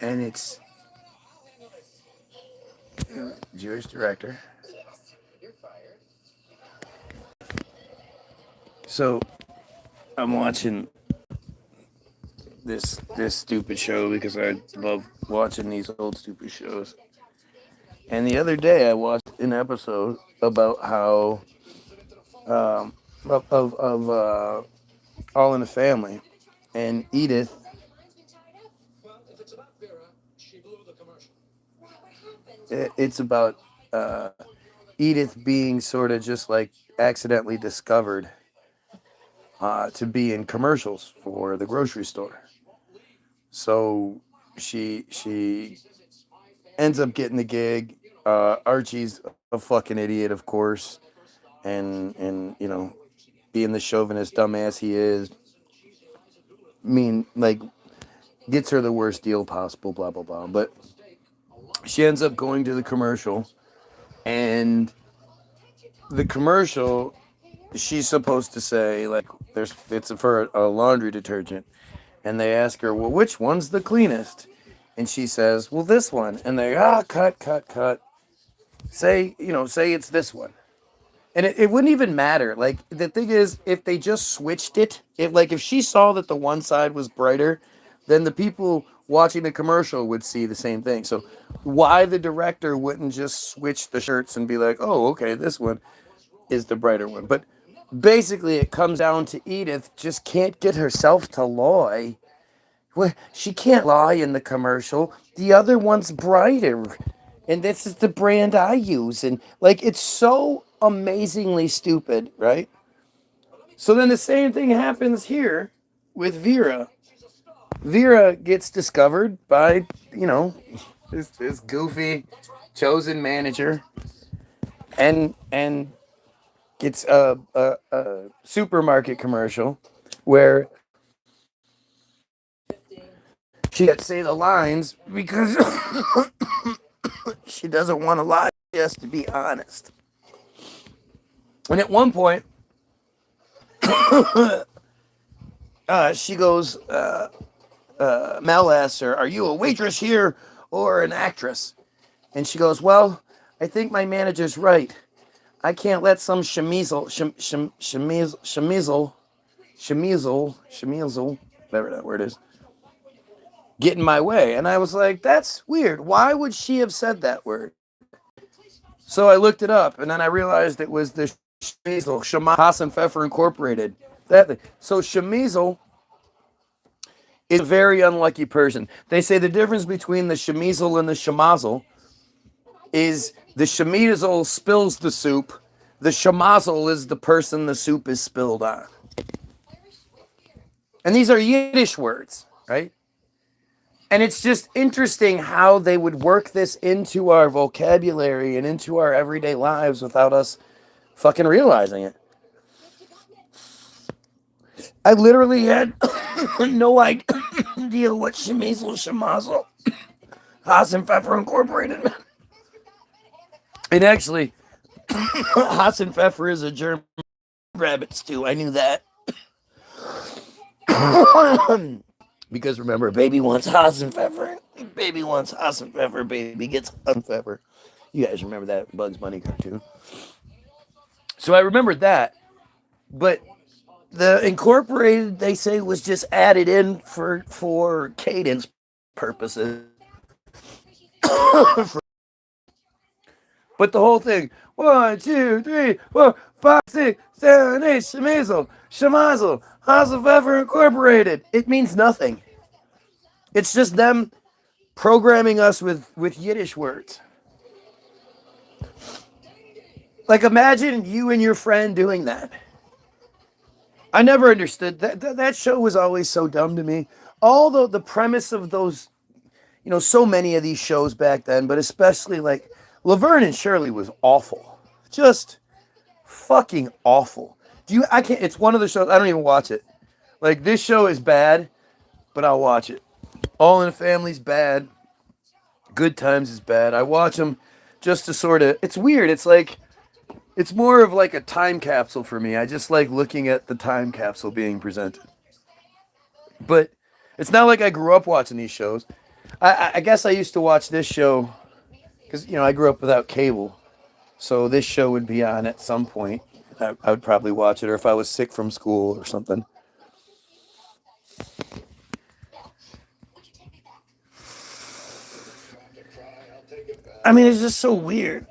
and it's Jewish director. So I'm watching this stupid show because I love watching these old stupid shows. And the other day I watched an episode about how um, of All in the Family, and Edith. It's about uh, Edith being sort of just like accidentally discovered to be in commercials for the grocery store. So she ends up getting the gig. Archie's a fucking idiot, of course, and being the chauvinist dumbass he is, like gets her the worst deal possible. Blah blah blah. But she ends up going to the commercial, and the commercial she's supposed to say like it's for a laundry detergent, and they ask her, well, which one's the cleanest? And she says, well, this one. And they cut. Say it's this one. And it wouldn't even matter. Like, the thing is, if they just switched it, if she saw that the one side was brighter, then the people watching the commercial would see the same thing. So why the director wouldn't just switch the shirts and be like, oh, okay, this one is the brighter one. But basically it comes down to Edith just can't get herself to lie. Well, she can't lie in the commercial. The other one's brighter. And this is the brand I use. And like, it's so amazingly stupid, right? So then the same thing happens here with Vera. Vera gets discovered by, this goofy chosen manager, and gets a supermarket commercial where she got to say the lines because she doesn't want to lie. She has to be honest. And at one point, she goes, Mel asks her, are you a waitress here or an actress? And she goes, well, I think my manager's right. I can't let some shemizel, whatever that word is, get in my way. And I was like, that's weird. Why would she have said that word? So I looked it up, and then I realized it was the Schlemiel, Hassan Pfeffer Incorporated. So Schlemiel is a very unlucky person. They say the difference between the Schlemiel and the Schmazel is the Schlemiel spills the soup. The Schmazel is the person the soup is spilled on. And these are Yiddish words, right? And it's just interesting how they would work this into our vocabulary and into our everyday lives without us fucking realizing it. I literally had no idea what Schlemiel, Schmazel, Hassan Pfeffer Incorporated meant. And actually, Hassan Pfeffer is a German rabbit stew. I knew that. Because remember, baby wants Hassan Pfeffer. Baby wants Hassan Pfeffer. Baby gets Hassan Pfeffer. You guys remember that Bugs Bunny cartoon? So I remembered that. But the incorporated, they say, was just added in for cadence purposes. But the whole thing, 1, 2, 3, 4, 5, 6, 7, 8, Schmazel, Hassan Pfeffer Incorporated. It means nothing. It's just them programming us with Yiddish words. Like, imagine you and your friend doing that. I never understood that show was always so dumb to me. Although the premise of those, so many of these shows back then, but especially like Laverne and Shirley was awful. Just fucking awful. It's one of the shows, I don't even watch it. Like, this show is bad, but I'll watch it. All in the Family's bad. Good Times is bad. I watch them just to sort of, it's weird. It's like, it's more of like a time capsule for me. I just like looking at the time capsule being presented. But it's not like I grew up watching these shows. I guess I used to watch this show because I grew up without cable, so this show would be on at some point. I would probably watch it, or if I was sick from school or something. I mean, it's just so weird.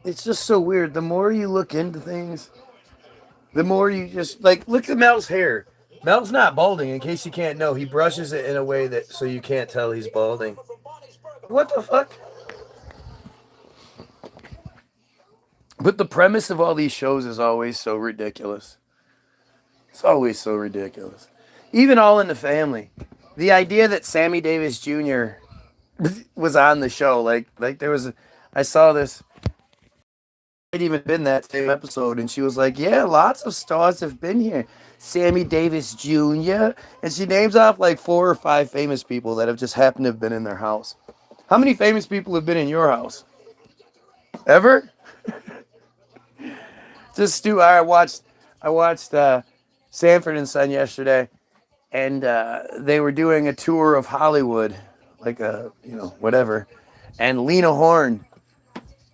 It's just so weird. The more you look into things, the more you just like look at Mel's hair. Mel's not balding. In case you can't know, he brushes it in a way that so you can't tell he's balding. What the fuck? But the premise of all these shows is always so ridiculous. It's always so ridiculous. Even All in the Family. The idea that Sammy Davis Jr. was on the show, like there was, I saw this. It even been that same episode, and she was like, "Yeah, lots of stars have been here. Sammy Davis Jr." And she names off like 4 or 5 famous people that have just happened to have been in their house. How many famous people have been in your house? Ever? Just Stu. I watched Sanford and Son yesterday, and they were doing a tour of Hollywood, like a whatever, and Lena Horne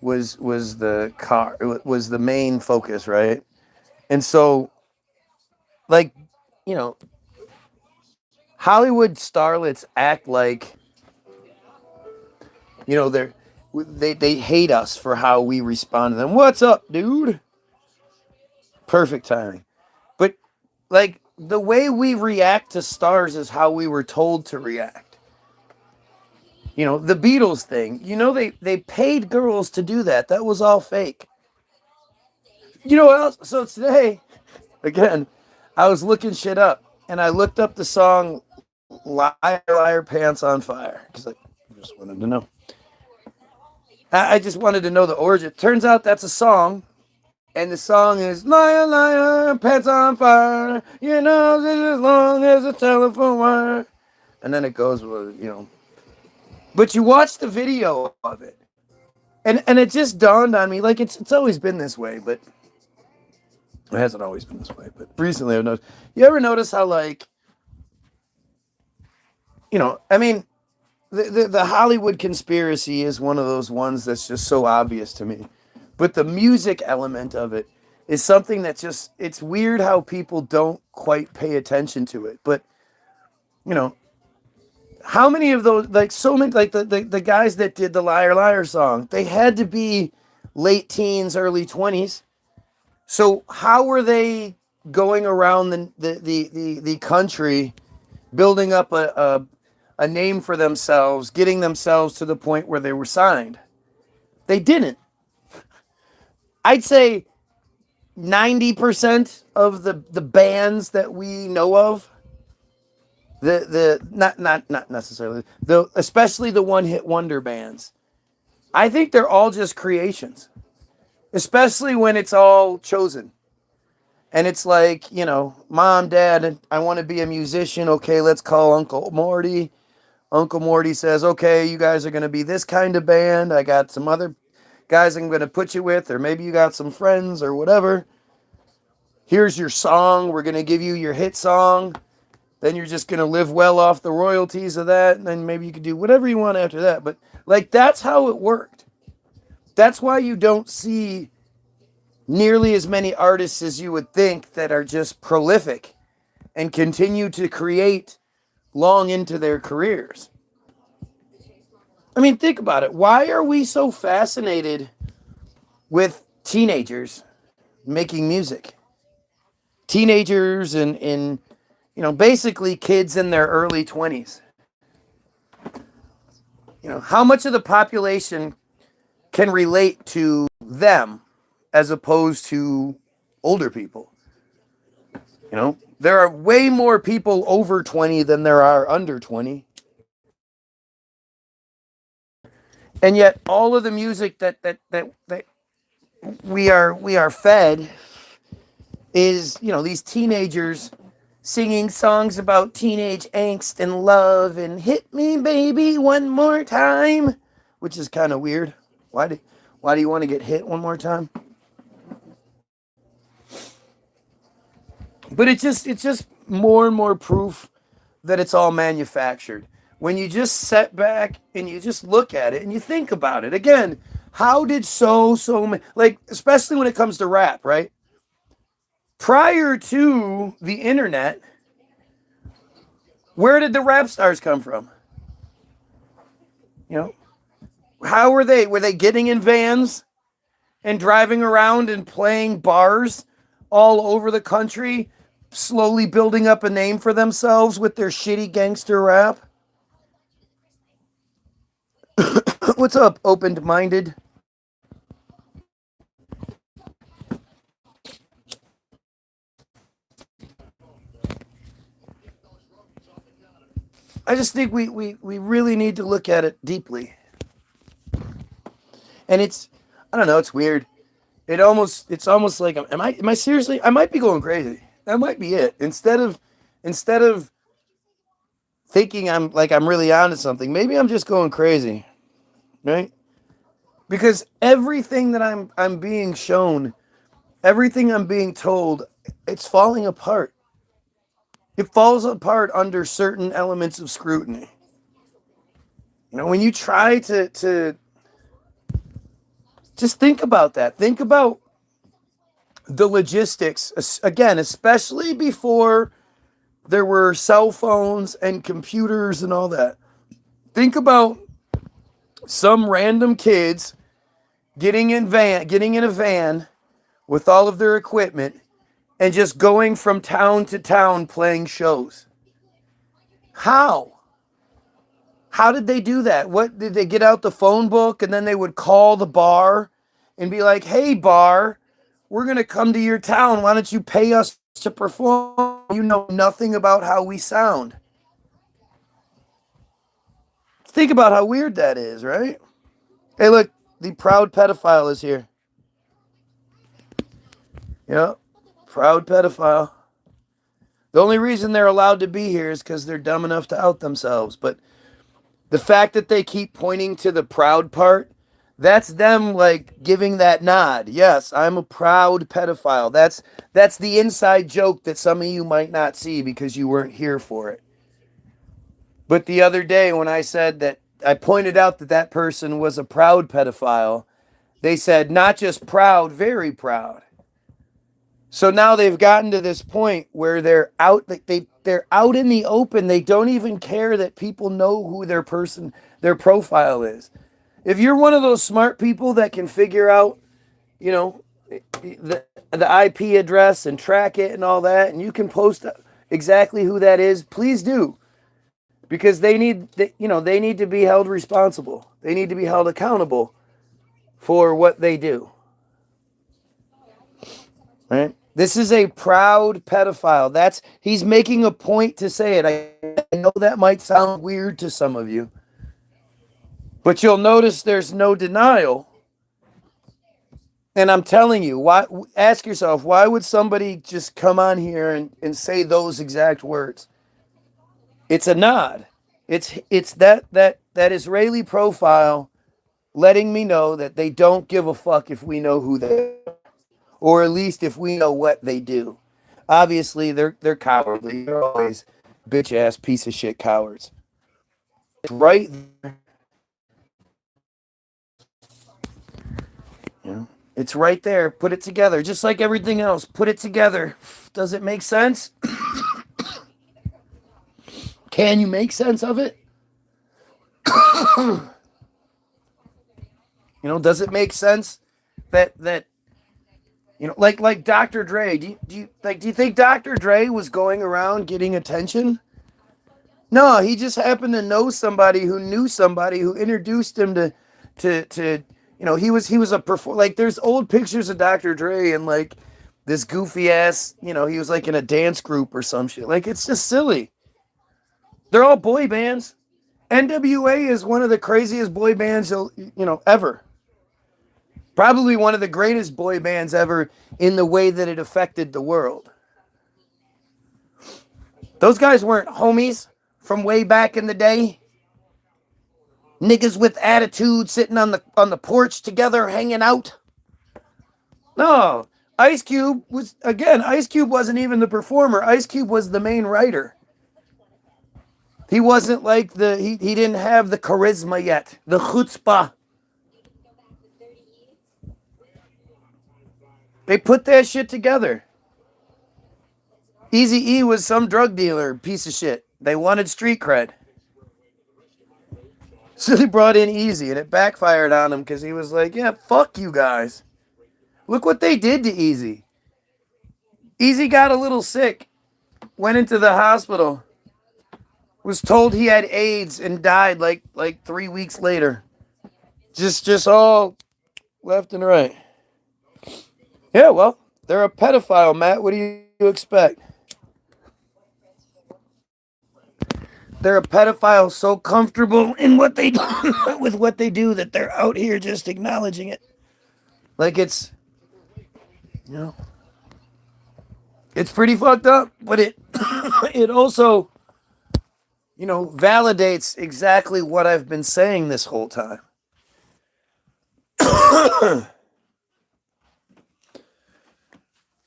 was the car was the main focus, right? And so, like, you know, Hollywood starlets act like they hate us for how we respond to them. What's up, dude? Perfect timing. But like the way we react to stars is how we were told to react. The Beatles thing. They paid girls to do that. That was all fake. You know what else? So today, again, I was looking shit up, and I looked up the song "Liar Liar Pants on Fire" because I just wanted to know. I just wanted to know the origin. Turns out that's a song, and the song is "Liar Liar Pants on Fire." As long as a telephone wire, and then it goes with. But you watch the video of it, and it just dawned on me, like it's always been this way, but it hasn't always been this way. But recently I've noticed. You ever notice how, like, I mean, the Hollywood conspiracy is one of those ones that's just so obvious to me. But the music element of it is something that just, it's weird how people don't quite pay attention to it. But, you know, how many of those, like so many, like the guys that did the Liar Liar song, they had to be late teens, early 20s. So how were they going around the country building up a name for themselves, getting themselves to the point where they were signed? They didn't. I'd say 90% of the bands that we know of, the not necessarily, especially the one hit wonder bands, I think they're all just creations. Especially when it's all chosen. And it's like, Mom, Dad, I want to be a musician. Okay, let's call Uncle Morty. Uncle Morty says, okay, you guys are going to be this kind of band. I got some other guys I'm going to put you with, or maybe you got some friends or whatever. Here's your song. We're going to give you your hit song. Then you're just going to live well off the royalties of that. And then maybe you can do whatever you want after that. But, like, that's how it worked. That's why you don't see nearly as many artists as you would think that are just prolific and continue to create long into their careers. I mean, think about it. Why are we so fascinated with teenagers making music? Teenagers and basically kids in their early 20s. How much of the population can relate to them as opposed to older people? There are way more people over 20 than there are under 20. And yet all of the music that we are fed is, these teenagers singing songs about teenage angst and love and hit me baby one more time, which is kind of weird. Why do you want to get hit one more time? But it's just more and more proof that it's all manufactured. when you just set back and you just look at it and you think about it again, how did so many, like, especially when it comes to rap, right? Prior to the internet, where did the rap stars come from? You know, how were they? Were they getting in vans and driving around and playing bars all over the country, slowly building up a name for themselves with their shitty gangster rap? What's up, open-minded? I just think we really need to look at it deeply. And I don't know, it's weird. It's almost like, am I seriously, I might be going crazy. That might be it. Instead of thinking I'm really onto something, maybe I'm just going crazy, right? Because everything that I'm being shown, everything I'm being told, it's falling apart. It falls apart under certain elements of scrutiny. When you try to just think about that. Think about the logistics, again, especially before there were cell phones and computers and all that. Think about some random kids getting in a van with all of their equipment and just going from town to town playing shows. How? How did they do that? What did they get out the phone book and then they would call the bar and be like, "Hey bar, we're going to come to your town. Why don't you pay us to perform? You know nothing about how we sound." Think about how weird that is, right? Hey, look, the proud pedophile is here. Yeah, proud pedophile. The only reason they're allowed to be here is because they're dumb enough to out themselves. But the fact that they keep pointing to the proud part, that's them like giving that nod. Yes, I'm a proud pedophile. That's the inside joke that some of you might not see because you weren't here for it. But the other day when I said that, I pointed out that that person was a proud pedophile, they said not just proud, very proud. So now they've gotten to this point where they're out, they're out in the open. They don't even care that people know who their profile is. If you're one of those smart people that can figure out, the IP address and track it and all that, and you can post exactly who that is, please do. Because they need to be held responsible. They need to be held accountable for what they do. Right? This is a proud pedophile. He's making a point to say it. I know that might sound weird to some of you, but you'll notice there's no denial. And I'm telling you, ask yourself, why would somebody just come on here and say those exact words? It's a nod. It's that Israeli profile letting me know that they don't give a fuck if we know who they are, or at least if we know what they do. Obviously, they're cowardly. They're always bitch ass piece of shit cowards. Right there. Yeah. It's right there. Put it together. Just like everything else. Put it together. Does it make sense? Can you make sense of it? Does it make sense that like Dr. Dre? Do you think Dr. Dre was going around getting attention? No, he just happened to know somebody who knew somebody who introduced him to he was a like there's old pictures of Dr. Dre and like this goofy ass, he was like in a dance group or some shit. Like, it's just silly. They're all boy bands. NWA is one of the craziest boy bands ever. Probably one of the greatest boy bands ever in the way that it affected the world. Those guys weren't homies from way back in the day. Niggas with attitude sitting on the porch together hanging out. No, Ice Cube wasn't even the performer. Ice Cube was the main writer. He wasn't like he didn't have the charisma yet, the chutzpah. They put that shit together. Eazy-E was some drug dealer, piece of shit. They wanted street cred. So they brought in Easy, and it backfired on him because he was like, yeah, fuck you guys. Look what they did to Easy. Easy got a little sick, went into the hospital, was told he had AIDS, and died like 3 weeks later. Just all left and right. Yeah, well, they're a pedophile, Matt. What do you expect? They're a pedophile so comfortable in what they do with what they do that they're out here just acknowledging it. Like it's, you know, it's pretty fucked up, but it it also, validates exactly what I've been saying this whole time.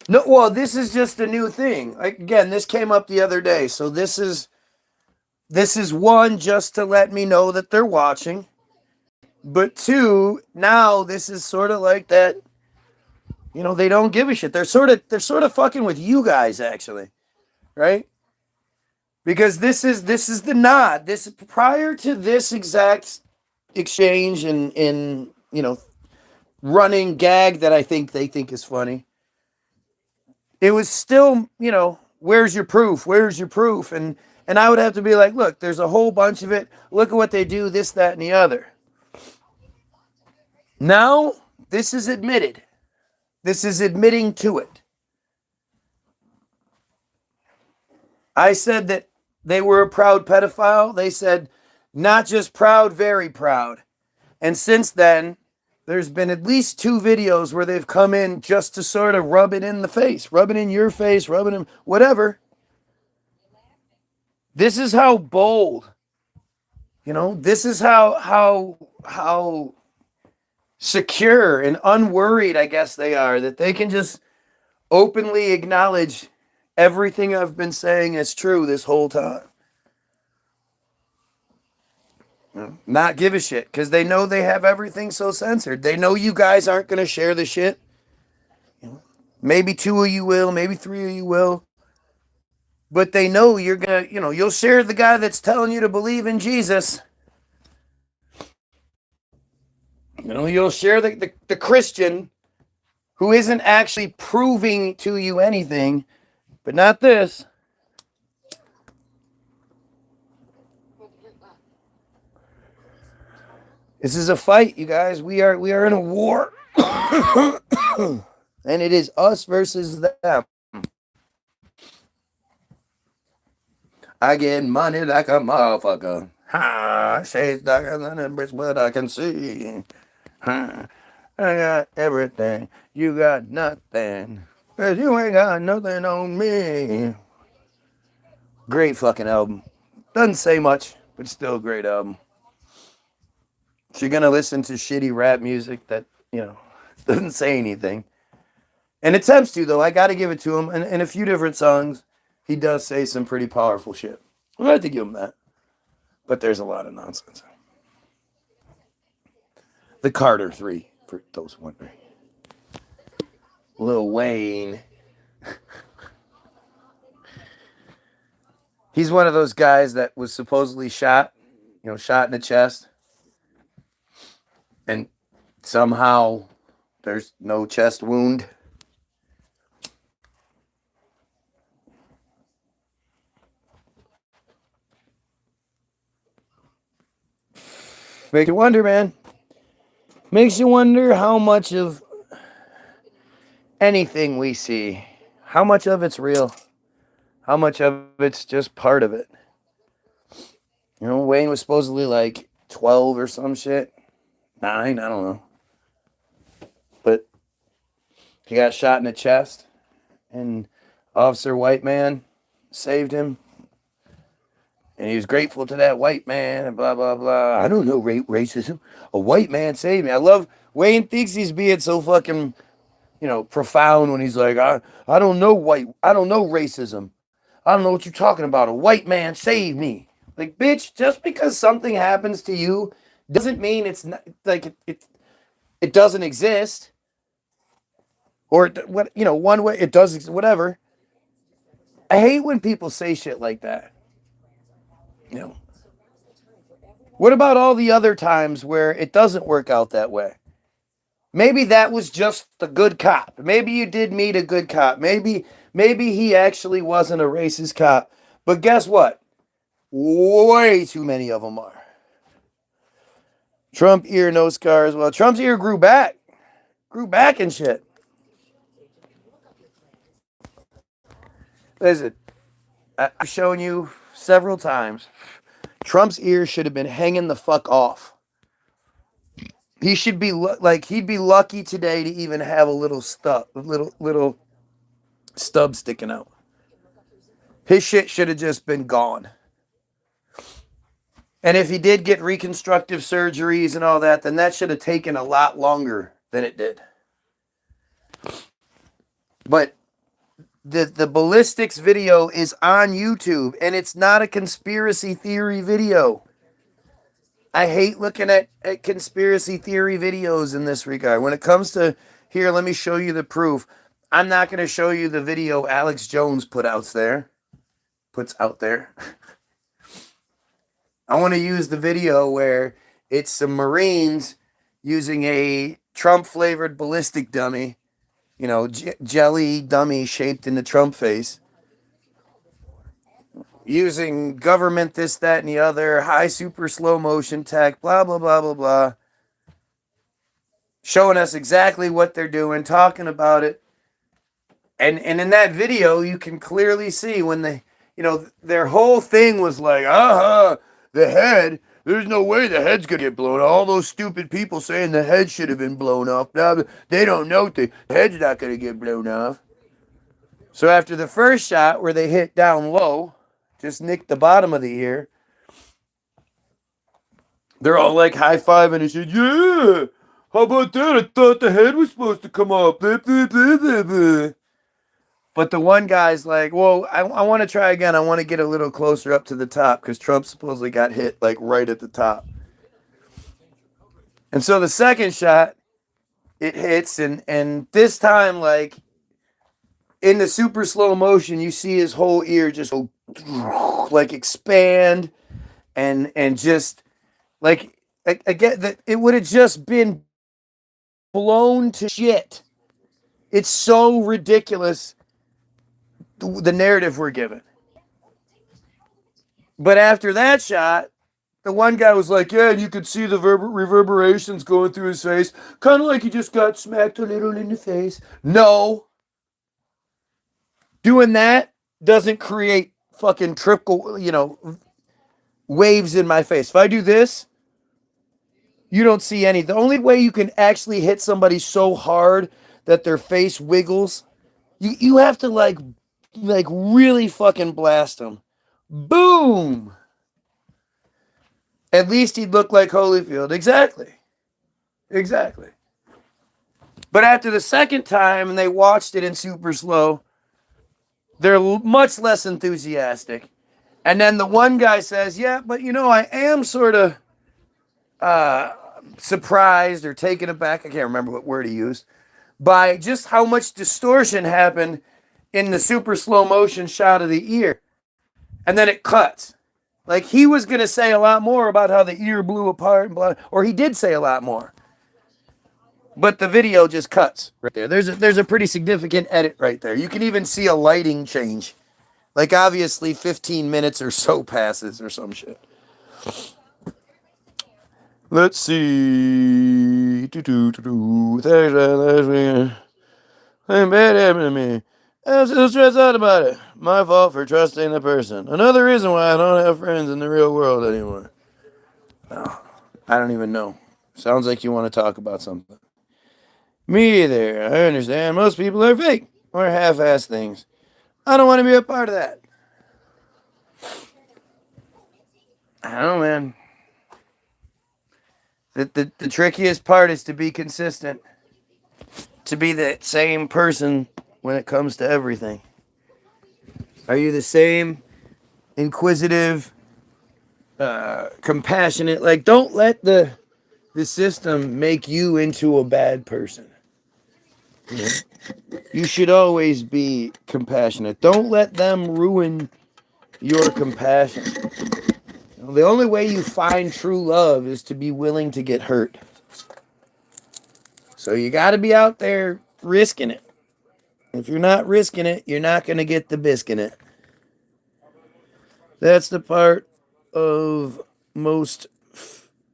No, well, this is just a new thing. Again, this came up the other day, so this is one, just to let me know that they're watching. But two, now this is sort of like that, they don't give a shit. They're sort of fucking with you guys, actually. Right? Because this is the nod. This, prior to this exact exchange and running gag that I think they think is funny, it was still, where's your proof? Where's your proof? And I would have to be like, look, there's a whole bunch of it. Look at what they do, this, that, and the other. Now, this is admitted. This is admitting to it. I said that they were a proud pedophile. They said, not just proud, very proud. And since then, there's been at least 2 videos where they've come in just to sort of rub it in the face, rub it in your face, rub it in whatever. This is how bold, this is how secure and unworried, I guess they are, that they can just openly acknowledge everything I've been saying is true this whole time. Not give a shit, because they know they have everything so censored. They know you guys aren't going to share the shit. Maybe 2 of you will, maybe 3 of you will. But they know you're going to, you'll share the guy that's telling you to believe in Jesus. You'll share the Christian who isn't actually proving to you anything, but not this. This is a fight, you guys. We are in a war. And it is us versus them. I get money like a motherfucker. Ha, shades darker than a bitch, but I can see. Ha, I got everything. You got nothing. 'Cause you ain't got nothing on me. Great fucking album. Doesn't say much, but still a great album. If you're going to listen to shitty rap music that, doesn't say anything. And attempts to, though. I got to give it to him. And in a few different songs, he does say some pretty powerful shit. I have to give him that. But there's a lot of nonsense. The Carter 3, for those wondering. Lil Wayne. He's one of those guys that was supposedly shot, shot in the chest. And somehow there's no chest wound. Makes you wonder, man. Makes you wonder how much of anything we see, how much of it's real, how much of it's just part of it. Wayne was supposedly like 12 or some shit. 9, I don't know. But he got shot in the chest, and Officer White Man saved him. And he was grateful to that white man and blah, blah, blah. I don't know racism. A white man saved me. I love Wayne thinks he's being so fucking, profound when he's like, I don't know racism. I don't know what you're talking about. A white man saved me. Like, bitch, just because something happens to you doesn't mean it's not like it doesn't exist, or what, one way it does, whatever. I hate when people say shit like that. You know, what about all the other times where it doesn't work out that way? Maybe that was just the good cop. Maybe you did meet a good cop. Maybe he actually wasn't a racist cop. But guess what? Way too many of them are. Trump ear, no scars. Well, Trump's ear grew back and shit. Listen, I've shown you several times. Trump's ear should have been hanging the fuck off. He should be he'd be lucky today to even have a little little stub sticking out. His shit should have just been gone. And if he did get reconstructive surgeries and all that, then that should have taken a lot longer than it did. But the ballistics video is on YouTube, and it's not a conspiracy theory video. I hate looking at conspiracy theory videos in this regard. When it comes to, here, let me show you the proof. I'm not going to show you the video Alex Jones puts out there. I want to use the video where it's some Marines using a Trump-flavored ballistic dummy, jelly dummy shaped in the Trump face, using government this, that, and the other, high super slow motion tech, blah, blah, blah, blah, blah, showing us exactly what they're doing, talking about it. And in that video, you can clearly see when their whole thing was like, the head, there's no way the head's going to get blown. All those stupid people saying the head should have been blown off. Now, they don't know the head's not going to get blown off. So after the first shot where they hit down low, just nicked the bottom of the ear, they're all like high-fiving and shit. Yeah, how about that? I thought the head was supposed to come off. But the one guy's like, well, I want to try again. I want to get a little closer up to the top because Trump supposedly got hit like right at the top. And so the second shot, it hits, and this time, like, in the super slow motion, you see his whole ear just go, like, expand and just, like, again, that it would have just been blown to shit. It's so ridiculous, the narrative we're given. But after that shot, the one guy was like, yeah, and you could see the reverberations going through his face, kind of like he just got smacked a little in the face. No. Doing that doesn't create fucking triple, waves in my face. If I do this, you don't see any. The only way you can actually hit somebody so hard that their face wiggles, you have to like really fucking blast them. Boom! At least he'd look like Holyfield. Exactly. But after the second time and they watched it in super slow, they're much less enthusiastic. And then the one guy says, yeah, but I am sort of surprised or taken aback, I can't remember what word he used, by just how much distortion happened in the super slow motion shot of the ear. And then it cuts. Like, he was going to say a lot more about how the ear blew apart, and blah, or he did say a lot more. But the video just cuts right there. There's a pretty significant edit right there. You can even see a lighting change. Like, obviously 15 minutes or so passes or some shit. Let's see. Something bad happened to me. I'm still stressed out about it. My fault for trusting the person. Another reason why I don't have friends in the real world anymore. No, I don't even know. Sounds like you want to talk about something. Me either. I understand. Most people are fake or half-assed things. I don't want to be a part of that. I don't know, man. The trickiest part is to be consistent. To be the same person when it comes to everything. Are you the same inquisitive, compassionate. Like, don't let the system make you into a bad person. You know? You should always be compassionate. Don't let them ruin your compassion. You know, the only way you find true love is to be willing to get hurt. So you got to be out there risking it. If you're not risking it, you're not going to get the biscuit it. That's the part of most.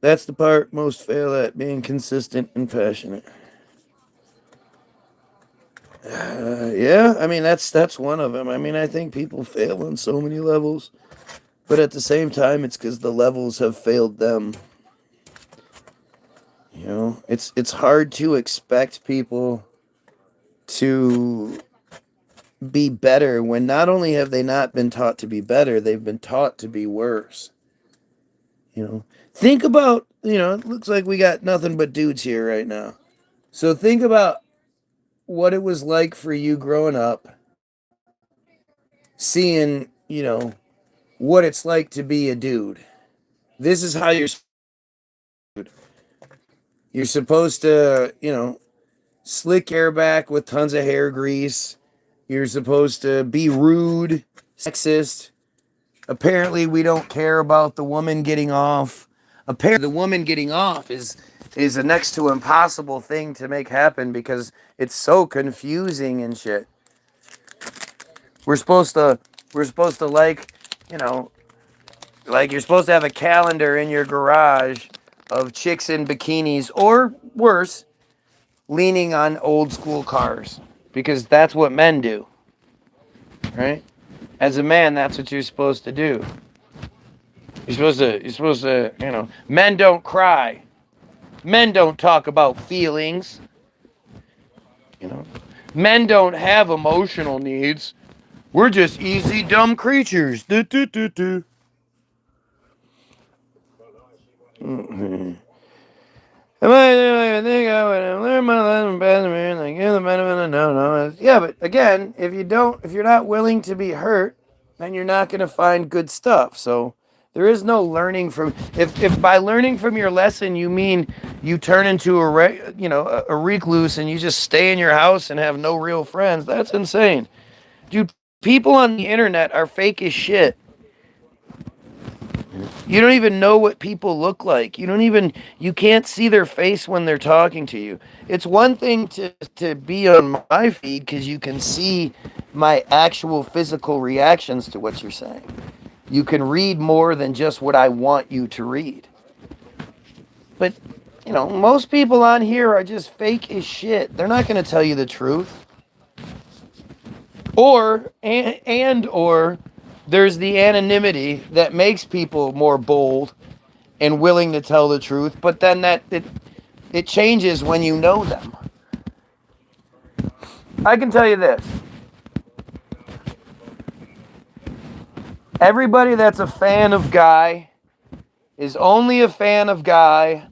That's the part most fail at, being consistent and passionate. Yeah, I mean that's one of them. I mean, I think people fail on so many levels, but at the same time, it's because the levels have failed them. You know, it's hard to expect people to be better when not only have they not been taught to be better, they've been taught to be worse. You know, think about, it looks like we got nothing but dudes here right now. So think about what it was like for you growing up, seeing, what it's like to be a dude. This is how you're supposed to, slick hair back with tons of hair grease. You're supposed to be rude, sexist. Apparently, we don't care about the woman getting off. Apparently, the woman getting off is a next to impossible thing to make happen because it's so confusing and shit. We're supposed to like, you know, like you're supposed to have a calendar in your garage of chicks in bikinis or worse, leaning on old school cars because that's what men do. Right? As a man, that's what you're supposed to do. You're supposed to, men don't cry. Men don't talk about feelings. You know, men don't have emotional needs. We're just easy, dumb creatures. Do, do, do, do. Mm-hmm. Am I even think I would learn my lesson better than like give the benefit of no. Yeah, but again, if you're not willing to be hurt, then you're not going to find good stuff. So there is no learning from. If by learning from your lesson you mean you turn into a recluse and you just stay in your house and have no real friends, that's insane, dude. People on the internet are fake as shit. You don't even know what people look like. You can't see their face when they're talking to you. It's one thing to be on my feed because you can see my actual physical reactions to what you're saying. You can read more than just what I want you to read. But, most people on here are just fake as shit. They're not going to tell you the truth. Or there's the anonymity that makes people more bold and willing to tell the truth, but then it changes when you know them. I can tell you this. Everybody that's a fan of Guy is only a fan of Guy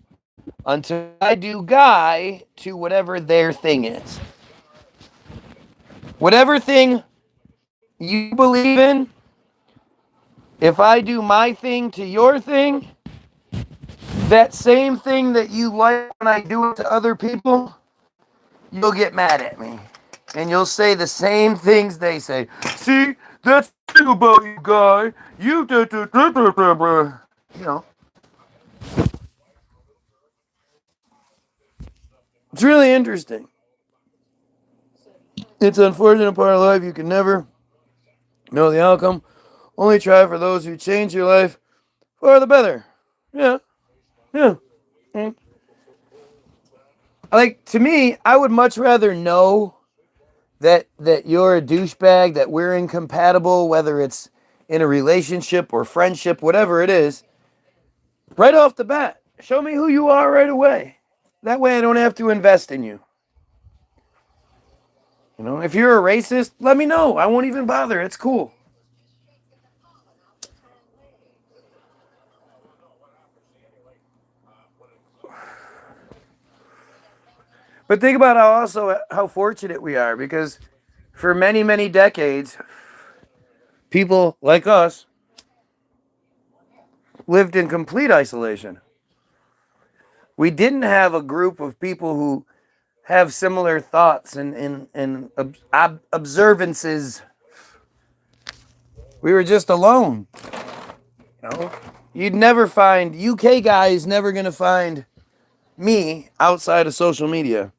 until I do Guy to whatever their thing is. Whatever thing you believe in, if I do my thing to your thing, that same thing that you like when I do it to other people, you'll get mad at me. And you'll say the same things they say. See, that's the thing about you, Guy. You It's really interesting. It's an unfortunate part of life. You can never know the outcome. Only try for those who change your life for the better. Yeah. Yeah. Mm. Like, to me, I would much rather know that you're a douchebag, that we're incompatible, whether it's in a relationship or friendship, whatever it is, right off the bat. Show me who you are right away. That way I don't have to invest in you. If you're a racist, let me know. I won't even bother. It's cool. But think about how fortunate we are, because for many, many decades, people like us lived in complete isolation. We didn't have a group of people who have similar thoughts and observances. We were just alone. You know? You'd never find, UK guys never going to find me outside of social media.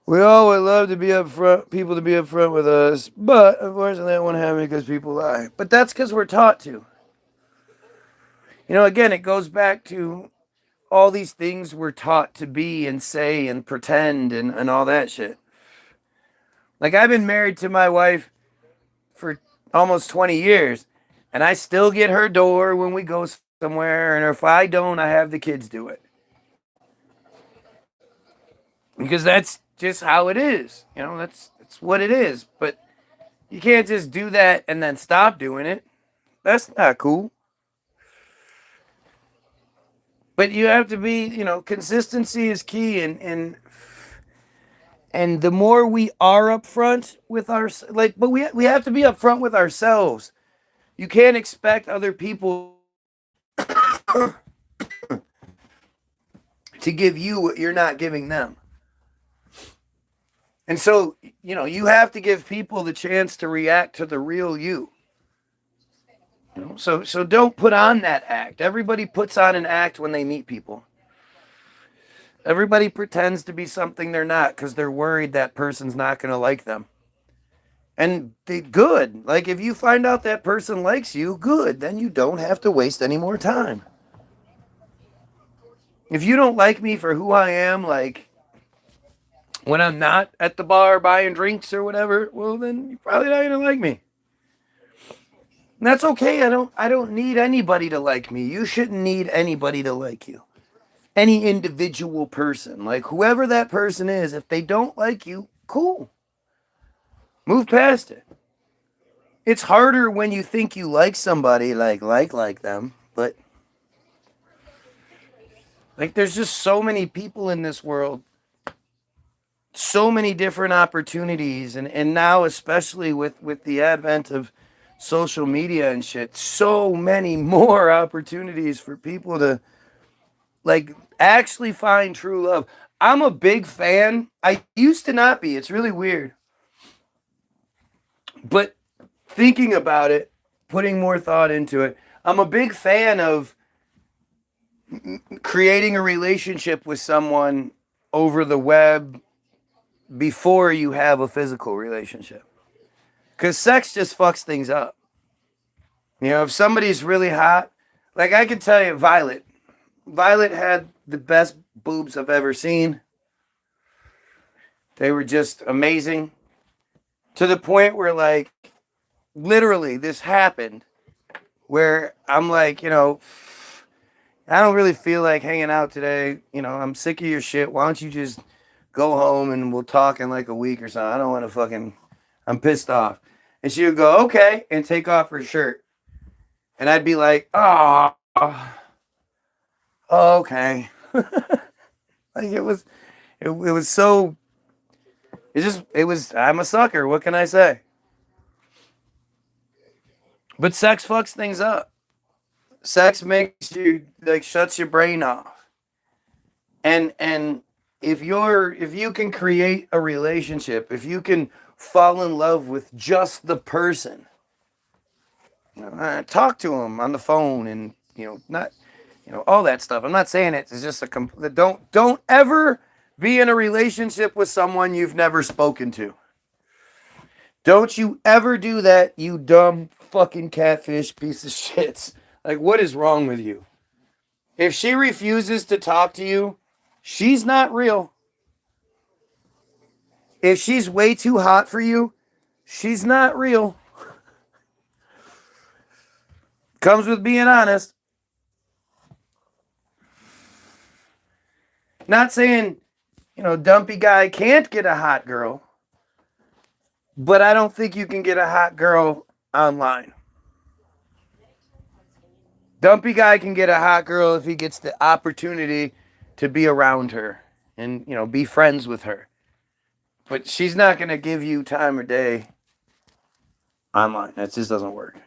We all would love to be up front, people to be up front with us, but unfortunately that won't happen because people lie. But that's because we're taught to. You know, again, it goes back to all these things we're taught to be and say and pretend and all that shit. Like, I've been married to my wife for almost 20 years, and I still get her door when we go somewhere, and if I don't, I have the kids do it. Because that's just how it is. You know, that's what it is. But you can't just do that and then stop doing it. That's not cool. But you have to be, you know, consistency is key, and the more we are upfront with our, like, but we have to be upfront with ourselves. You can't expect other people to give you what you're not giving them. And so, you know, you have to give people the chance to react to the real you. You know, so don't put on that act. Everybody puts on an act when they meet people. Everybody pretends to be something they're not because they're worried that person's not going to like them. And good. Like, if you find out that person likes you, good. Then you don't have to waste any more time. If you don't like me for who I am, like, when I'm not at the bar buying drinks or whatever, well, then you're probably not going to like me. And that's okay. I don't need anybody to like me. You shouldn't need anybody to like you. Any individual person, like whoever that person is, if they don't like you, cool. Move past it. It's harder when you think you like somebody, like them, but like, there's just so many people in this world, so many different opportunities, and now especially with the advent of social media and shit, so many more opportunities for people to, like, actually find true love. I'm a big fan. I used to not be. It's really weird. But thinking about it, putting more thought into it, I'm a big fan of creating a relationship with someone over the web before you have a physical relationship. Because sex just fucks things up. You know, if somebody's really hot, like, I can tell you, Violet had the best boobs I've ever seen. They were just amazing. To the point where, like, literally this happened where I'm like, you know, I don't really feel like hanging out today. You know, I'm sick of your shit. Why don't you just go home and we'll talk in like a week or something? I don't want to fucking, I'm pissed off. And she would go, okay, and take off her shirt. And I'd be like, oh, okay. Like, it was so, I'm a sucker. What can I say? But sex fucks things up. Sex makes you, like, shuts your brain off. And if you can create a relationship, if you can fall in love with just the person, you know, talk to them on the phone, and, you know, not, you know, all that stuff. I'm not saying it's just don't ever be in a relationship with someone you've never spoken to. Don't you ever do that, you dumb fucking catfish piece of shit. Like, what is wrong with you? If she refuses to talk to you, she's not real. If she's way too hot for you, she's not real. Comes with being honest. Not saying, you know, dumpy guy can't get a hot girl, but I don't think you can get a hot girl online. Dumpy guy can get a hot girl if he gets the opportunity to be around her and, you know, be friends with her. But she's not going to give you time of day online. That just doesn't work.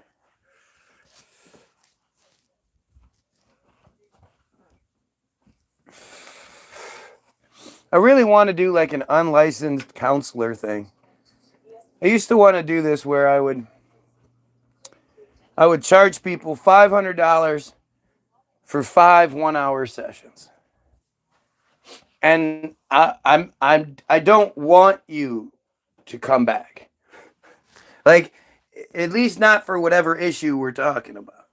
I really want to do like an unlicensed counselor thing. I used to want to do this where I would charge people $500 for 5 1-hour sessions. And I don't want you to come back. Like, at least not for whatever issue we're talking about.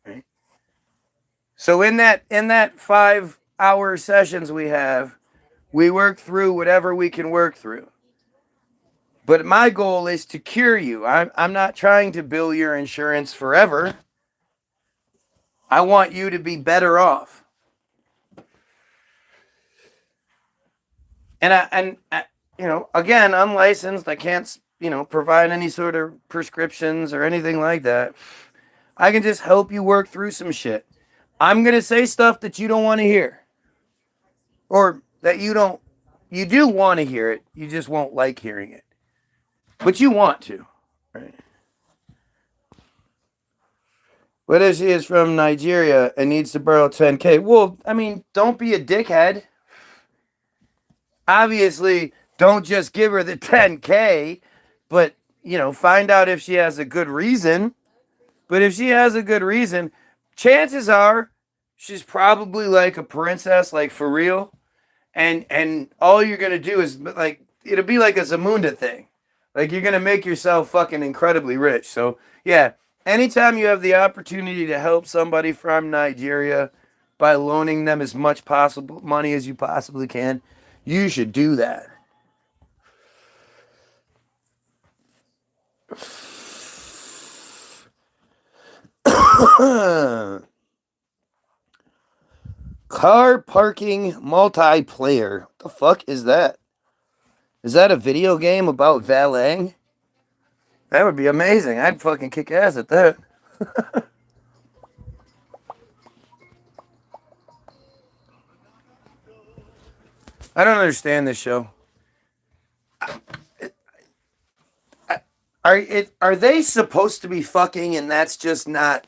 Right? So in that 5-hour sessions we work through whatever we can work through. But my goal is to cure you. I'm not trying to bill your insurance forever. I want you to be better off. And again, unlicensed. I can't, provide any sort of prescriptions or anything like that. I can just help you work through some shit. I'm going to say stuff that you don't want to hear. Or that you do want to hear it. You just won't like hearing it. But you want to. Right? What if she is from Nigeria and needs to borrow 10K? Well, I mean, don't be a dickhead. Obviously, don't just give her the 10K, but, find out if she has a good reason. But if she has a good reason, chances are she's probably like a princess, like for real. And all you're gonna do is like it'll be like a Zamunda thing. Like you're gonna make yourself fucking incredibly rich. So yeah, anytime you have the opportunity to help somebody from Nigeria by loaning them as much possible money as you possibly can, you should do that. Car parking multiplayer. What the fuck is that? Is that a video game about valeting? That would be amazing. I'd fucking kick ass at that. I don't understand this show. Are they supposed to be fucking and that's just not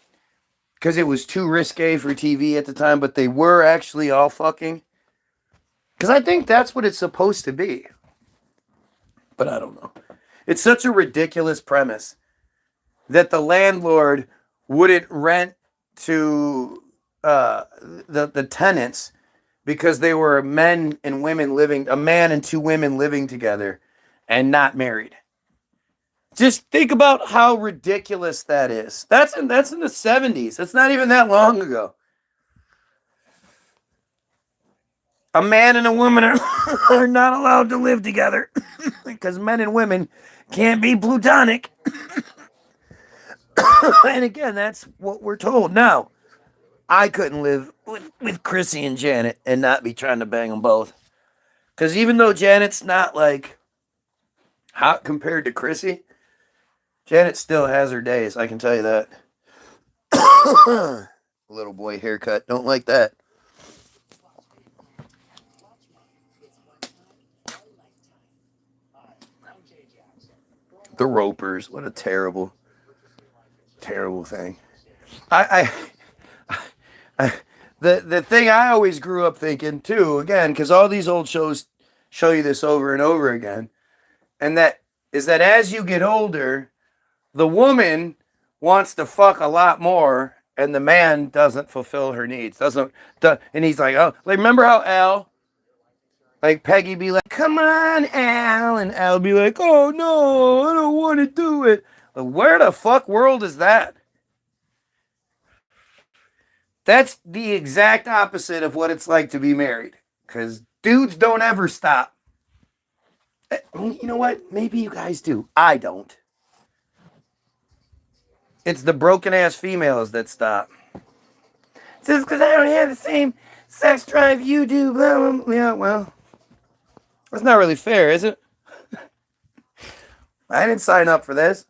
because it was too risque for TV at the time, but they were actually all fucking? Because I think that's what it's supposed to be. But I don't know. It's such a ridiculous premise that the landlord wouldn't rent to the tenants because they were a man and 2 women living together and not married. Just think about how ridiculous that is. That's in the 70s. That's not even that long ago. A man and a woman are not allowed to live together because men and women can't be plutonic. And again, that's what we're told. Now, I couldn't live with Chrissy and Janet and not be trying to bang them both. Because even though Janet's not like hot compared to Chrissy, Janet still has her days, I can tell you that. Little boy haircut, don't like that. The Ropers, what a terrible, terrible thing. The thing I always grew up thinking too, again, because all these old shows show you this over and over again, and that is that as you get older, the woman wants to fuck a lot more, and the man doesn't fulfill her needs. And he's like, oh, like remember how Al, like Peggy, be like, come on, Al, and Al be like, oh no, I don't want to do it. Like, where the fuck world is that? That's the exact opposite of what it's like to be married. Because dudes don't ever stop. You know what? Maybe you guys do. I don't. It's the broken ass females that stop. Just because I don't have the same sex drive you do, blah, blah, blah. Yeah, well, that's not really fair, is it? I didn't sign up for this.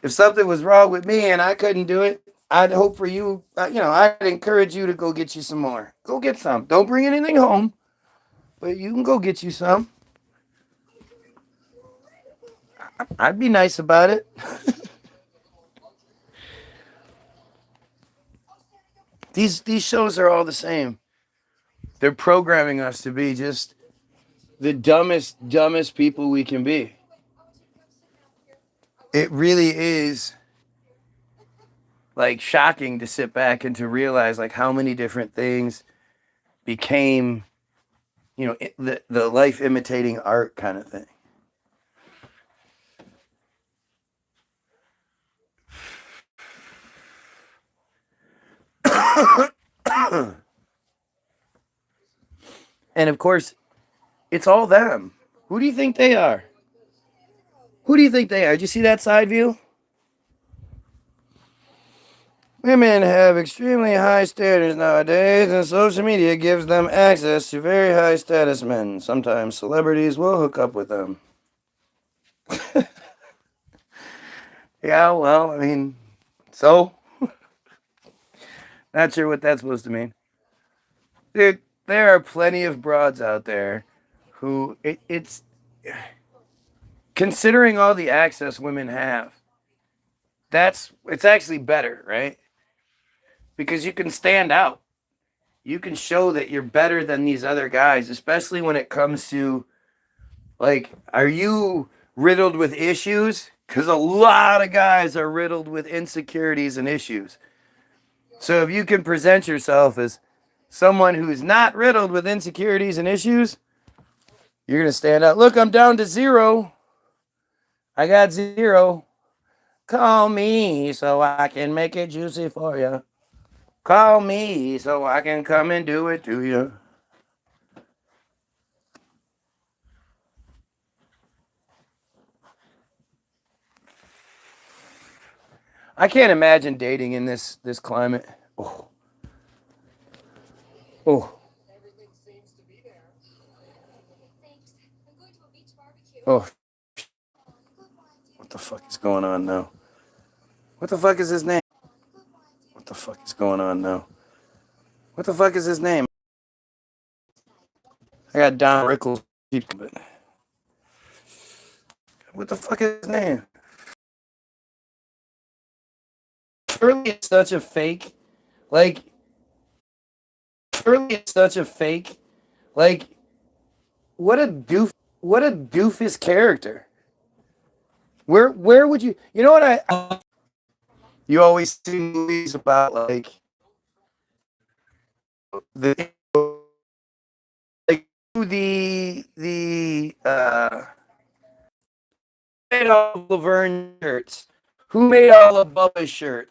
If something was wrong with me and I couldn't do it, I'd hope for you, I'd encourage you to go get you some more. Go get some. Don't bring anything home, but you can go get you some. I'd be nice about it. These shows are all the same. They're programming us to be just the dumbest people we can be. It really is like shocking to sit back and to realize like how many different things became, the life imitating art kind of thing. And of course, it's all them. Who do you think they are? Who do you think they are? Did you see that side view? Women have extremely high standards nowadays, and social media gives them access to very high status men. Sometimes celebrities will hook up with them. Yeah, well, I mean, so? Not sure what that's supposed to mean. Dude, there are plenty of broads out there who, it's, considering all the access women have, it's actually better, right? Because you can stand out. You can show that you're better than these other guys, especially when it comes to, like, are you riddled with issues? Because a lot of guys are riddled with insecurities and issues. So if you can present yourself as someone who's not riddled with insecurities and issues, you're going to stand out. Look, I'm down to 0. I got 0. Call me so I can make it juicy for you. Call me so I can come and do it to you. I can't imagine dating in this climate. Oh. Oh. Oh. What the fuck is going on now? What the fuck is his name? What the fuck is going on now? What the fuck is his name? I got Don Rickles. What the fuck is his name? Surely it's such a fake. Like, surely it's such a fake. Like, what a doofus character. Where would you? You know what You always see movies about like the made all of Laverne's shirts? Who made all of Bubba's shirts?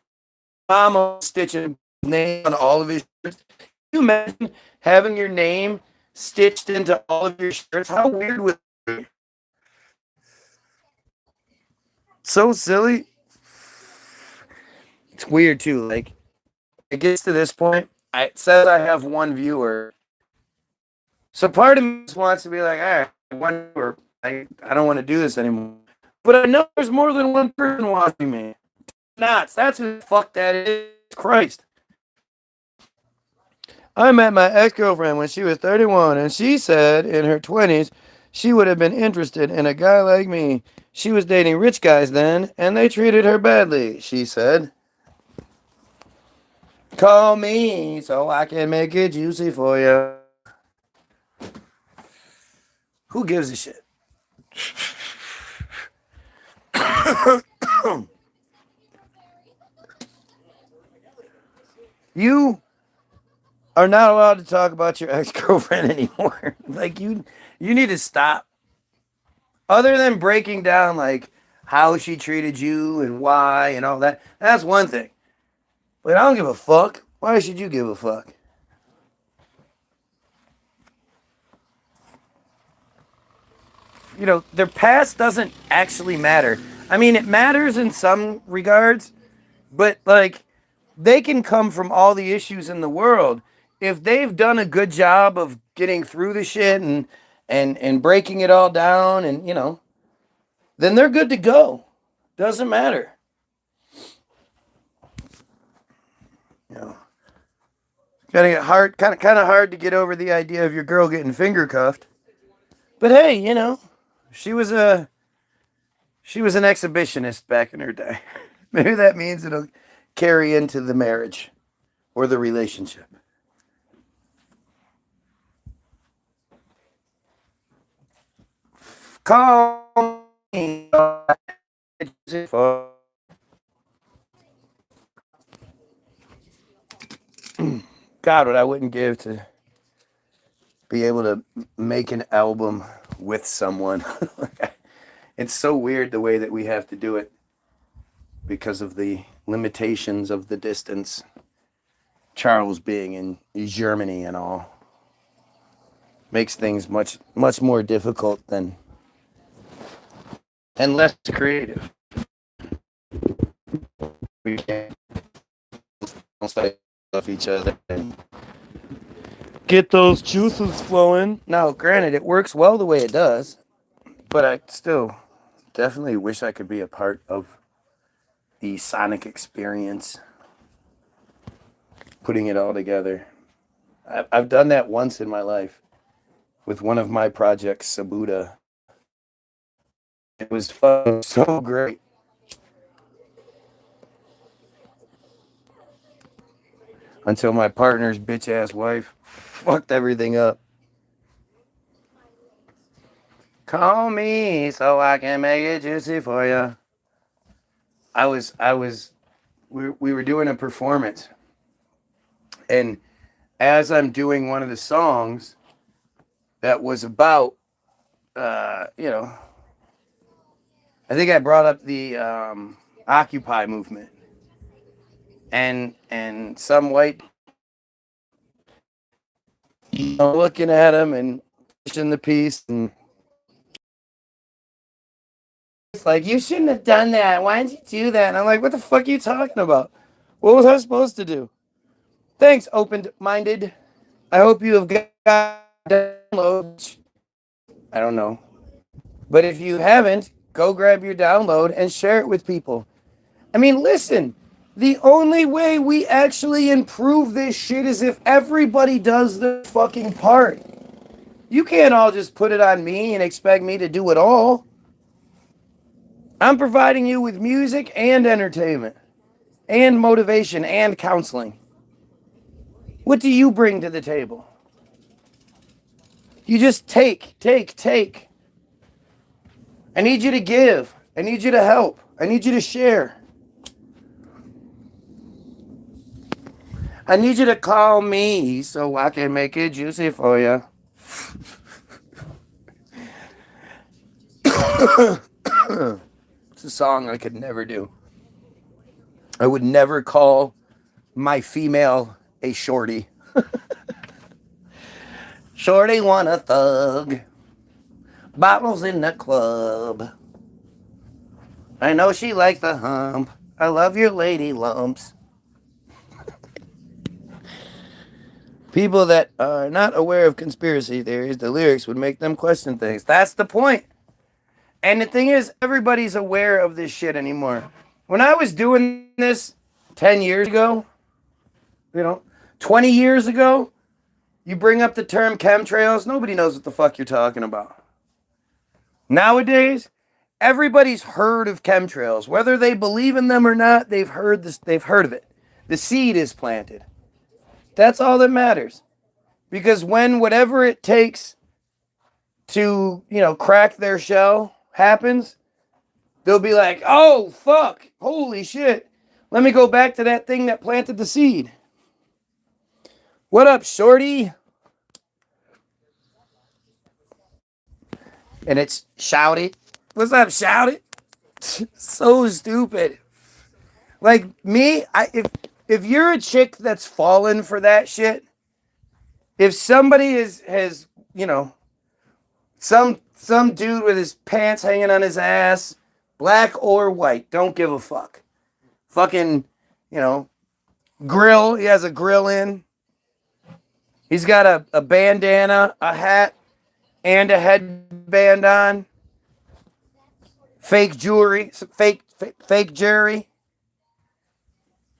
Mama stitching his name on all of his shirts. Can you imagine having your name stitched into all of your shirts? How weird would it be? So silly. It's weird too. Like it gets to this point. It says I have one viewer. So part of me just wants to be like, all right, one viewer. I don't want to do this anymore. But I know there's more than one person watching me. Not. That's who the fuck that is. Christ. I met my ex-girlfriend when she was 31, and she said in her 20s she would have been interested in a guy like me. She was dating rich guys then, and they treated her badly, she said. Call me so I can make it juicy for you. Who gives a shit? You are not allowed to talk about your ex-girlfriend anymore. Like you need to stop. Other than breaking down like how she treated you and why and all that, that's one thing. But I don't give a fuck. Why should you give a fuck? Their past doesn't actually matter. I mean, it matters in some regards, but like they can come from all the issues in the world. If they've done a good job of getting through the shit and breaking it all down and then they're good to go. Doesn't matter. Kind of hard, kind of hard to get over the idea of your girl getting finger cuffed. But hey, she was an exhibitionist back in her day. Maybe that means it'll carry into the marriage or the relationship. Call me. God, what I wouldn't give to be able to make an album with someone. It's so weird the way that we have to do it because of the limitations of the distance. Charles being in Germany and all makes things much more difficult than and less creative. We can't love each other and get those juices flowing. Now, granted, it works well the way it does, but I still definitely wish I could be a part of the sonic experience, putting it all together. I've done that once in my life with one of my projects, Sabuda. It was fun, so great. Until my partner's bitch ass wife fucked everything up. Call me so I can make it juicy for you. We were doing a performance, and as I'm doing one of the songs that was about, I think I brought up the Occupy movement, and some white looking at him and pushing the piece, and it's like, you shouldn't have done that. Why did you do that? And I'm like, what the fuck are you talking about? What was I supposed to do? Thanks, open-minded. I hope you have got downloads. I don't know. But if you haven't, go grab your download and share it with people. I mean, listen, the only way we actually improve this shit is if everybody does the fucking part. You can't all just put it on me and expect me to do it all. I'm providing you with music and entertainment and motivation and counseling. What do you bring to the table? You just take. I need you to give. I need you to help. I need you to share. I need you to call me so I can make it juicy for you. It's a song I could never do. I would never call my female a shorty. Shorty want a thug. Bottles in the club. I know she likes the hump. I love your lady lumps. People that are not aware of conspiracy theories, the lyrics would make them question things. That's the point. And the thing is, everybody's aware of this shit anymore. When I was doing this 10 years ago, 20 years ago, you bring up the term chemtrails, nobody knows what the fuck you're talking about. Nowadays, everybody's heard of chemtrails. Whether they believe in them or not, they've heard of it. The seed is planted. That's all that matters. Because when whatever it takes to, crack their shell happens, they'll be like, oh, fuck, holy shit. Let me go back to that thing that planted the seed. What up, shorty? And it's shouty. What's up, shouty? So stupid. Like me, if you're a chick that's fallen for that shit, if somebody has some dude with his pants hanging on his ass, black or white, don't give a fuck. Fucking, grill, he has a grill in. He's got a bandana, a hat, and a headband on. Fake jewelry, fake jewelry.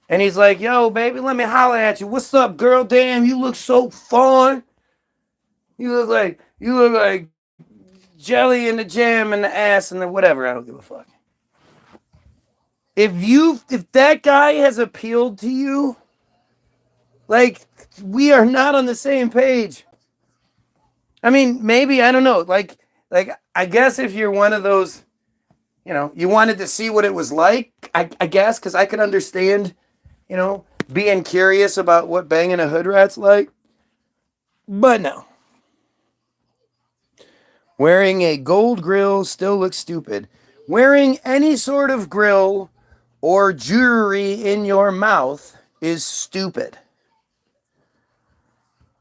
And he's like, yo, baby, let me holler at you. What's up, girl? Damn, you look so fun. You look like jelly in the jam and the ass and the whatever. I don't give a fuck. If that guy has appealed to you, like, we are not on the same page. I mean, maybe, I don't know. Like I guess if you're one of those, you wanted to see what it was like, I guess, because I could understand, being curious about what banging a hood rat's like. But no. Wearing a gold grill still looks stupid. Wearing any sort of grill or jewelry in your mouth is stupid.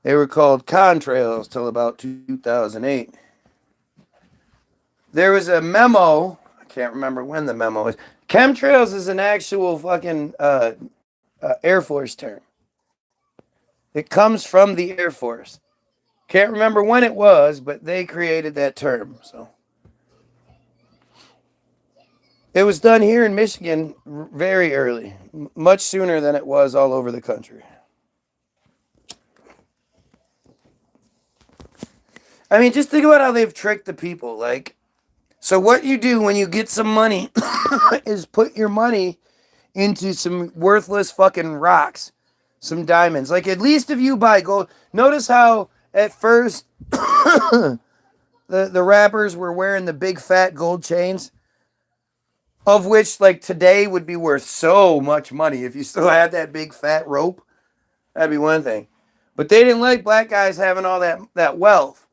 They were called contrails till about 2008. There was a memo. I can't remember when the memo is. Chemtrails is an actual fucking Air Force term. It comes from the Air Force. Can't remember when it was, but they created that term. So it was done here in Michigan very early, much sooner than it was all over the country. I mean, just think about how they've tricked the people. Like, so what you do when you get some money is put your money into some worthless fucking rocks, some diamonds. Like, at least if you buy gold, notice how at first the rappers were wearing the big fat gold chains, of which like today would be worth so much money. If you still had that big fat rope, that'd be one thing. But they didn't like black guys having all that wealth.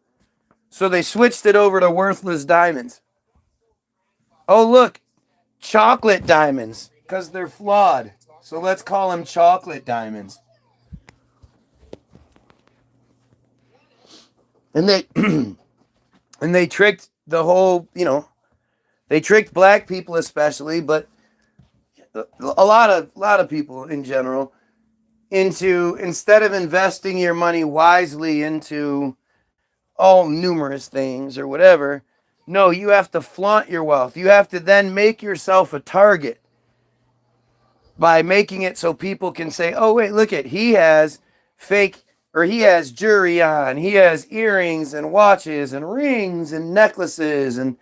So they switched it over to worthless diamonds. Oh, look, chocolate diamonds, because they're flawed. So let's call them chocolate diamonds. And they and they tricked the whole, they tricked black people especially, but a lot of people in general into, instead of investing your money wisely into all numerous things or whatever, no, you have to flaunt your wealth. You have to then make yourself a target by making it so people can say, oh, wait, look at, he has fake, or he has jewelry on, he has earrings and watches and rings and necklaces and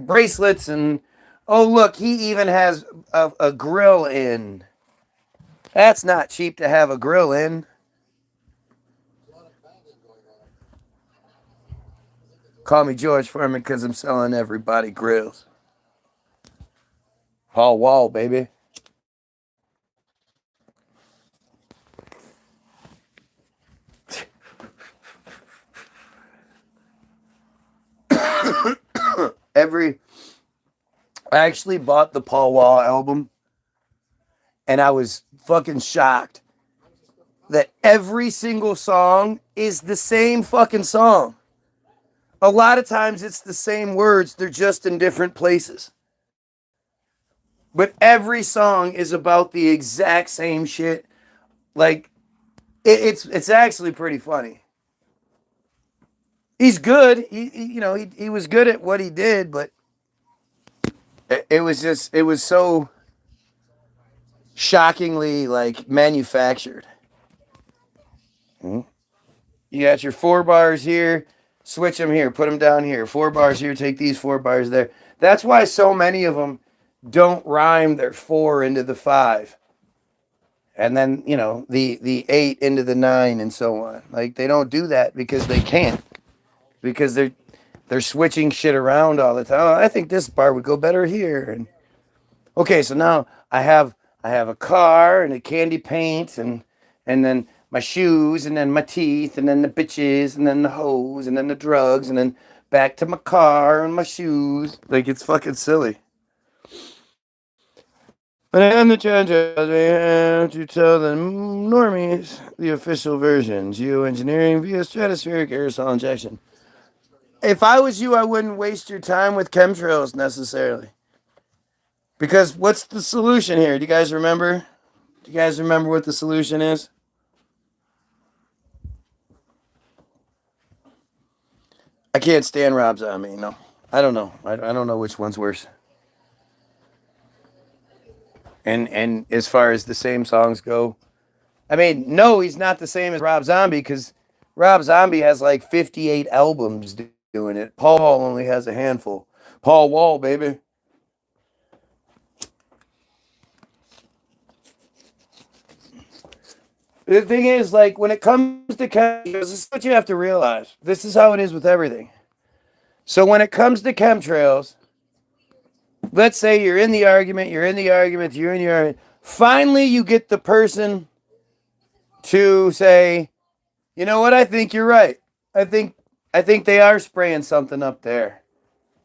bracelets, and oh, look, he even has a grill in. That's not cheap to have a grill in. Call me George Foreman because I'm selling everybody grills. Paul Wall, baby. I actually bought the Paul Wall album, and I was fucking shocked that every single song is the same fucking song. A lot of times it's the same words, they're just in different places. But every song is about the exact same shit. Like, it's actually pretty funny. He's good. He was good at what he did, but it was so shockingly like manufactured. You got your 4 bars here, switch them here, put them down here. 4 bars here, take these 4 bars there. That's why so many of them don't rhyme their 4 into the 5. And then, the 8 into the 9 and so on. Like, they don't do that because they can't. Because they're switching shit around all the time. Oh, I think this bar would go better here. And okay, so now I have a car and a candy paint and then my shoes and then my teeth and then the bitches and then the hoes and then the drugs and then back to my car and my shoes. Like, it's fucking silly. But I am the judge. I have to tell the normies the official version. Geoengineering via stratospheric aerosol injection. If I was you, I wouldn't waste your time with chemtrails necessarily. Because what's the solution here? Do you guys remember? Do you guys remember what the solution is? I can't stand Rob Zombie. No, I don't know. I don't know which one's worse. And as far as the same songs go, I mean, no, he's not the same as Rob Zombie because Rob Zombie has like 58 albums doing it. Paul Wall only has a handful. Paul Wall, baby. The thing is, like, when it comes to chemtrails, this is what you have to realize. This is how it is with everything. So when it comes to chemtrails, let's say you're in the argument. Finally, you get the person to say, you know what, I think you're right. I think they are spraying something up there.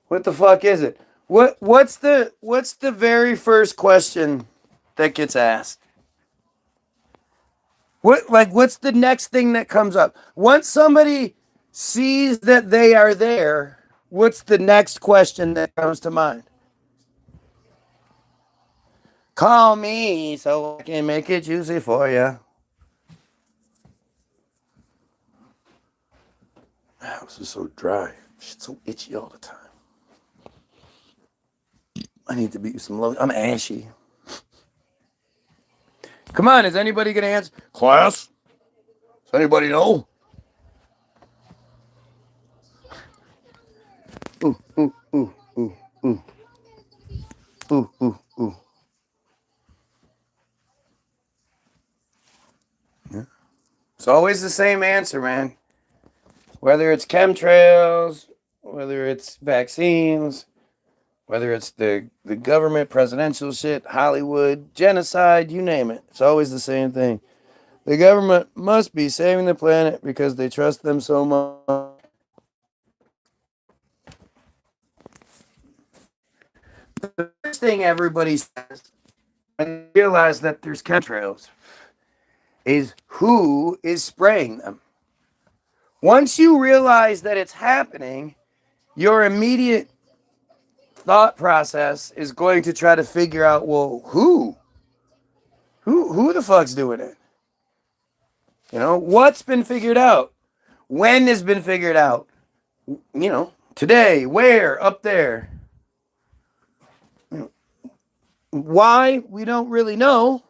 What the fuck is it? What's the very first question that gets asked? What's the next thing that comes up? Once somebody sees that they are there, what's the next question that comes to mind? Call me so I can make it juicy for you. My house is so dry. Shit's so itchy all the time. I need to beat you some love. I'm ashy. Come on, is anybody gonna answer? Class? Does anybody know? Ooh, ooh, ooh, ooh, ooh. Ooh, ooh, ooh. Yeah. It's always the same answer, man. Whether it's chemtrails, whether it's vaccines, whether it's the government, presidential shit, Hollywood, genocide, you name it. It's always the same thing. The government must be saving the planet because they trust them so much. The first thing everybody says when they realize that there's chemtrails is who is spraying them. Once you realize that it's happening, your immediate thought process is going to try to figure out, well, who the fuck's doing it? You know, what's been figured out? When has been figured out? You know, today, where, up there. You know, why, we don't really know.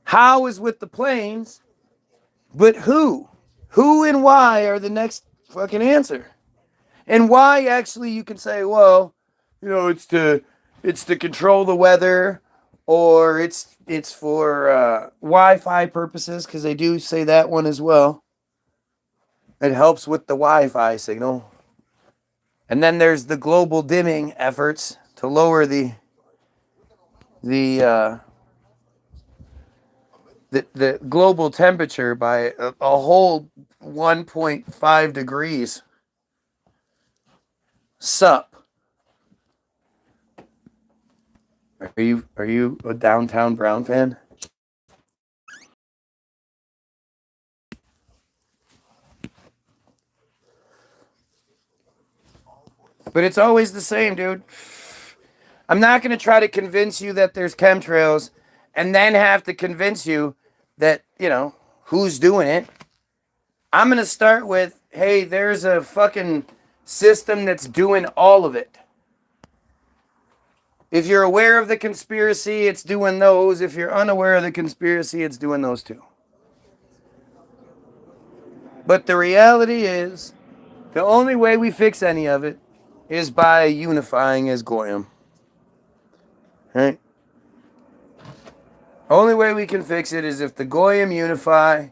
How is with the planes, but who? Who and why are the next fucking answer. And why actually you can say, well, you know, it's to control the weather, or it's for Wi-Fi purposes, because they do say that one as well. It helps with the Wi-Fi signal. And then there's the global dimming efforts to lower the global temperature by a whole 1.5 degrees. Sup? Are you a Downtown Brown fan? But it's always the same, dude. I'm not going to try to convince you that there's chemtrails and then have to convince you that, you know, who's doing it. I'm going to start with, hey, there's a fucking system that's doing all of it. If you're aware of the conspiracy, it's doing those. If you're unaware of the conspiracy, it's doing those too. But the reality is, the only way we fix any of it is by unifying as Goyim. Right? Only way we can fix it is if the Goyim unify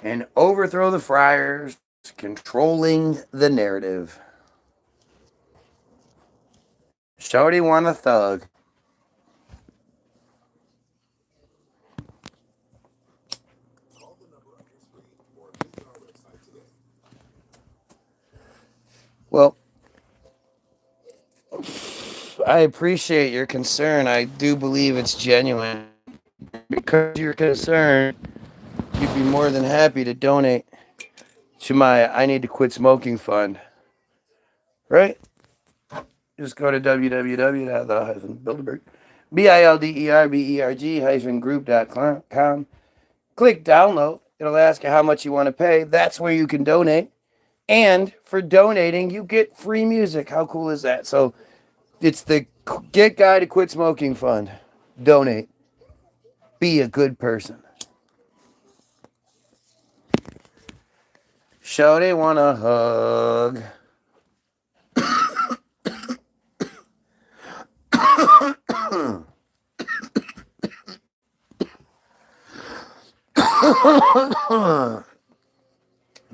and overthrow the friars, controlling the narrative. Shorty want a thug. Well, I appreciate your concern. I do believe it's genuine. Because you're concerned, you'd be more than happy to donate to my I Need to Quit Smoking fund. Right? Just go to www.bilderberg-group.com. Click download. It'll ask you how much you want to pay. That's where you can donate. And for donating, you get free music. How cool is that? So it's the Get Guy to Quit Smoking Fund. Donate. Be a good person. Shawty want a hug.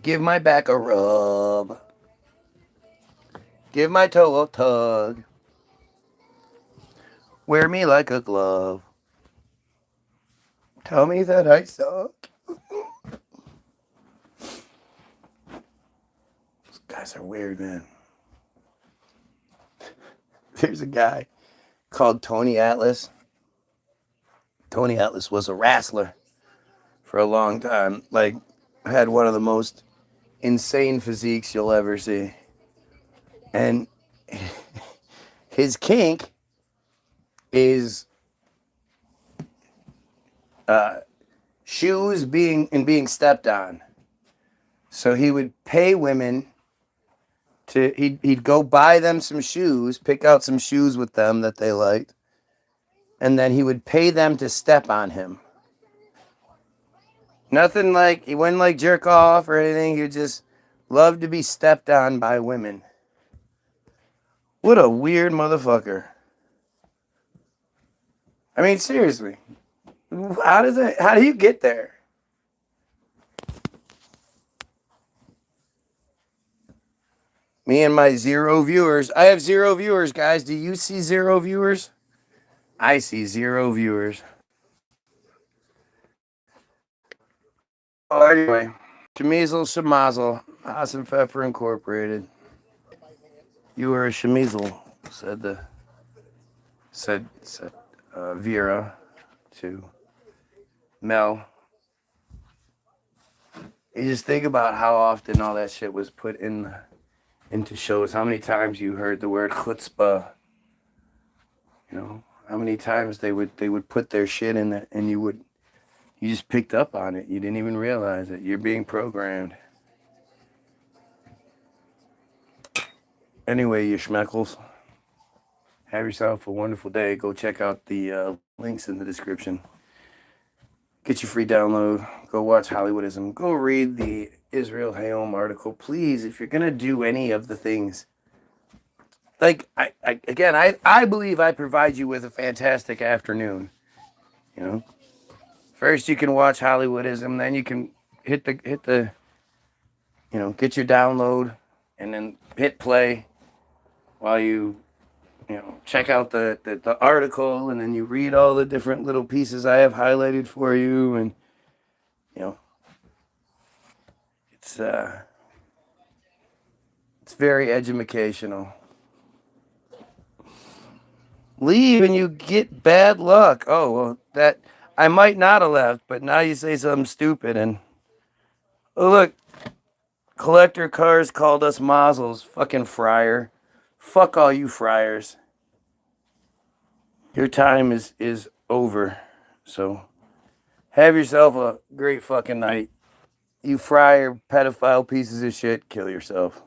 Give my back a rub. Give my toe a tug. Wear me like a glove. Tell me that I suck. These guys are weird, man. There's a guy called Tony Atlas. Tony Atlas was a wrestler for a long time. Like, had one of the most insane physiques you'll ever see. And his kink is shoes being stepped on. So he would pay women he'd go buy them some shoes, pick out some shoes with them that they liked, and then he would pay them to step on him. Nothing like, he wouldn't like jerk off or anything. He just loved to be stepped on by women. What a weird motherfucker. I mean, seriously. How do you get there? Me and my 0 viewers. I have 0 viewers, guys. Do you see 0 viewers? I see 0 viewers. Oh, anyway. Schmeasel, Schmazel, Haas and Pfeffer Incorporated. You were a Schmeasel, said Vera to Mel. You just think about how often all that shit was put into shows. How many times you heard the word chutzpah? You know, how many times they would put their shit in it, and you just picked up on it. You didn't even realize it. You're being programmed. Anyway, you schmeckles, have yourself a wonderful day. Go check out the links in the description. Get your free download. Go watch Hollywoodism. Go read the Israel Hayom article. Please, if you're going to do any of the things. Like, I believe I provide you with a fantastic afternoon. You know? First you can watch Hollywoodism. Then you can hit the get your download. And then hit play while you check out the article, and then you read all the different little pieces I have highlighted for you, and it's very educational. Leave and you get bad luck. Oh, well, that I might not have left, but now you say something stupid, and oh look, Collector Cars called us mazzles. Fucking friar. Fuck all you friars. Your time is over. So have yourself a great fucking night. You friar, pedophile pieces of shit, kill yourself.